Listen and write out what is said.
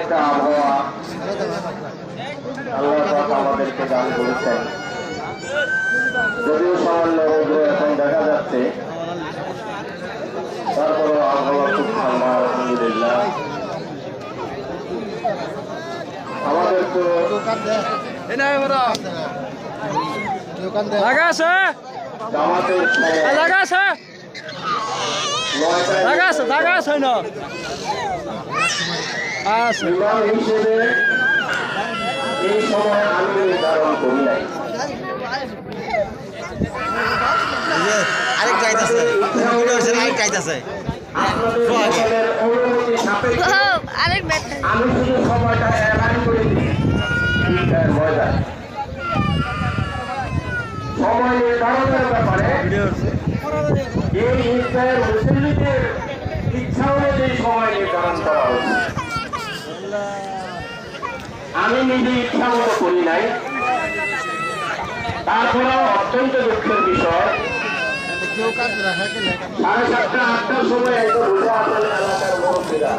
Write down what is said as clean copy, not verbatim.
একটা আবহাওয়া আল্লাহ পাক আমাদেরকে দান করেছেন। যদিও সামান্য রৌদ্র এখন দেখা যাচ্ছে, তারপরেও আবহাওয়া খুব ঠান্ডা আলহামদুলিল্লাহ। আমাদের তো হিসেবে এই সময় আমি নির্ধারণ করি নাই। আমি শুধু সময়টা অ্যালাইন করে দিই। সময় নির্ধারণের ব্যাপারে এই ইসরায়েল মুসলিমদের ইচ্ছা অনুযায়ী সময় নির্ধারণ করা হচ্ছে। আমি নিজে ইচ্ছা মতো করি নাই। তারপরেও অত্যন্ত দুঃখের বিষয়, 7:30-8টার সময় একজন বুঝে আসেন এলাকার মুরব্বীরা